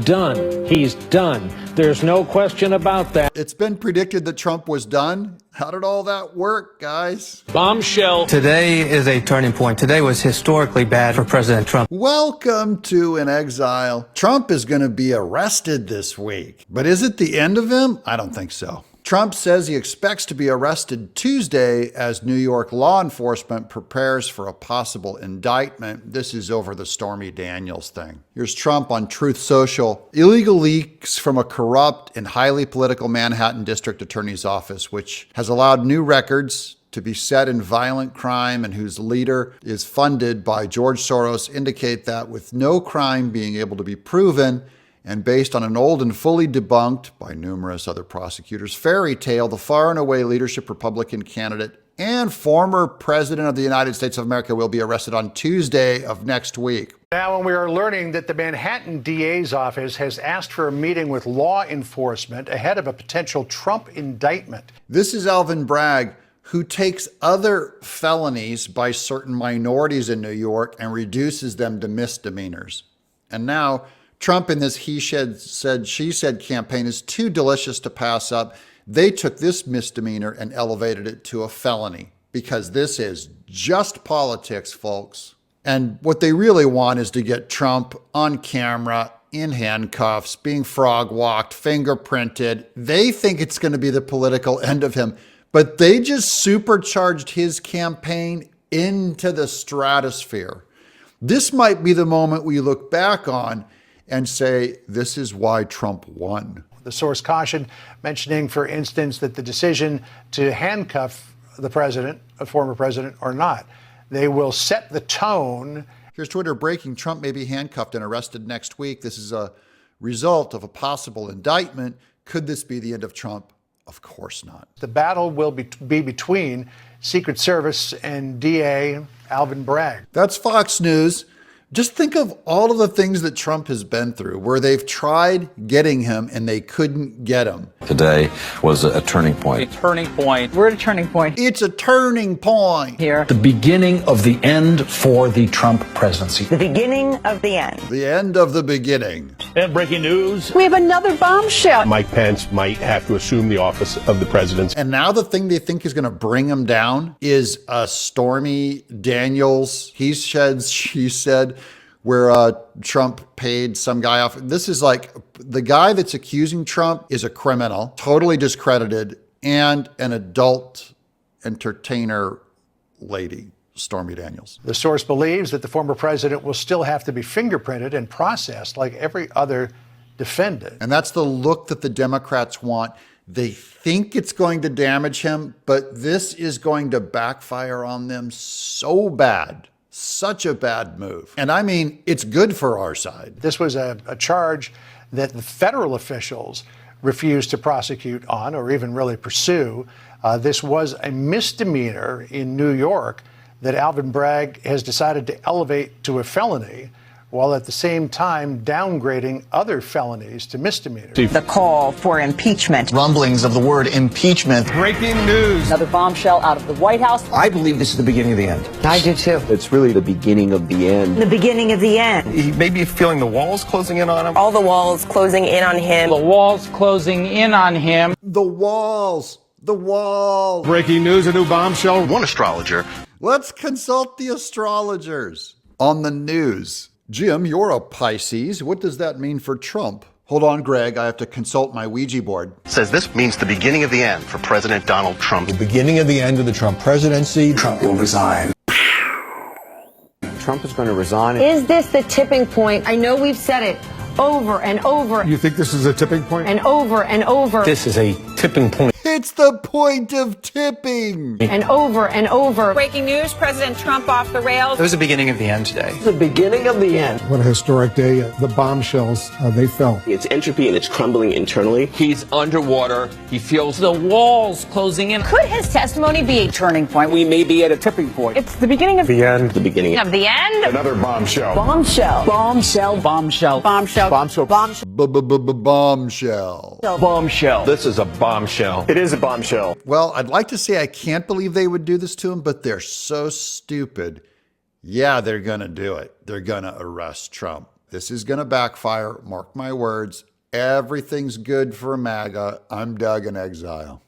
done. He's done. There's no question about that. It's been predicted that Trump was done. How did all that work, guys? Bombshell. Today is a turning point. Today was historically bad for President Trump. Welcome to In Exile. Trump is going to be arrested this week. But is it the end of him? I don't think so. Trump says he expects to be arrested Tuesday as New York law enforcement prepares for a possible indictment. This is over the Stormy Daniels thing. Here's Trump on Truth Social. Illegal leaks from a corrupt and highly political Manhattan District Attorney's Office, which has allowed new records to be set in violent crime and whose leader is funded by George Soros, indicate that with no crime being able to be proven, and based on an old and fully debunked by numerous other prosecutors fairy tale, the far and away leadership Republican candidate and former president of the United States of America will be arrested on Tuesday of next week. Now, when we are learning that the Manhattan DA's office has asked for a meeting with law enforcement ahead of a potential Trump indictment. This is Alvin Bragg, who takes other felonies by certain minorities in New York and reduces them to misdemeanors. And now, Trump in this he said, she said campaign is too delicious to pass up. They took this misdemeanor and elevated it to a felony because this is just politics, folks. And what they really want is to get Trump on camera, in handcuffs, being frog walked, fingerprinted. They think it's going to be the political end of him, but they just supercharged his campaign into the stratosphere. This might be the moment we look back on and say, this is why Trump won. The source cautioned, mentioning, for instance, that the decision to handcuff the president, a former president, or not, they will set the tone. Here's Twitter breaking. Trump may be handcuffed and arrested next week. This is a result of a possible indictment. Could this be the end of Trump? Of course not. The battle will be between Secret Service and DA Alvin Bragg. That's Fox News. Just think of all of the things that Trump has been through, where they've tried getting him and they couldn't get him. Today was a turning point. A turning point. We're at a turning point. It's a turning point. Here. The beginning of the end for the Trump presidency. The beginning of the end. The end of the beginning. And breaking news. We have another bombshell. Mike Pence might have to assume the office of the president. And now the thing they think is going to bring him down is a Stormy Daniels, he said, she said, where Trump paid some guy off. This is like the guy that's accusing Trump is a criminal, totally discredited, and an adult entertainer lady, Stormy Daniels. The source believes that the former president will still have to be fingerprinted and processed like every other defendant. And that's the look that the Democrats want. They think it's going to damage him, but this is going to backfire on them so bad. Such a bad move. And I mean, it's good for our side. This was a charge that the federal officials refused to prosecute on or even really pursue. This was a misdemeanor in New York that Alvin Bragg has decided to elevate to a felony, while at the same time downgrading other felonies to misdemeanors. The call for impeachment. Rumblings of the word impeachment. Breaking news. Another bombshell out of the White House. I believe this is the beginning of the end. I do too. It's really the beginning of the end. The beginning of the end. He may be feeling the walls closing in on him. All the walls closing in on him. The walls closing in on him. The walls. The walls. Breaking news, a new bombshell. One astrologer. Let's consult the astrologers on the news. Jim, you're a Pisces. What does that mean for Trump? Hold on, Greg. I have to consult my Ouija board. Says this means the beginning of the end for President Donald Trump. The beginning of the end of the Trump presidency. Trump will resign. Trump is going to resign. Is this the tipping point? I know we've said it over and over. You think this is a tipping point? And over and over. This is a tipping point. It's the point of tipping. And over and over. Breaking news, President Trump off the rails. It was the beginning of the end today. The beginning of the end. What a historic day. The bombshells, they fell. It's entropy and it's crumbling internally. He's underwater. He feels the walls closing in. Could his testimony be a turning point? We may be at a tipping point. It's the beginning of The end. The beginning Of the end? Another bombshell. bombshell. Bombshell. Bombshell. Bombshell. Bombshell. Bombshell. Bombshell. This is a bombshell. It is a bombshell. Well, I'd like to say I can't believe they would do this to him, but they're so stupid. Yeah, they're going to do it. They're going to arrest Trump. This is going to backfire. Mark my words. Everything's good for MAGA. I'm Doug in Exile.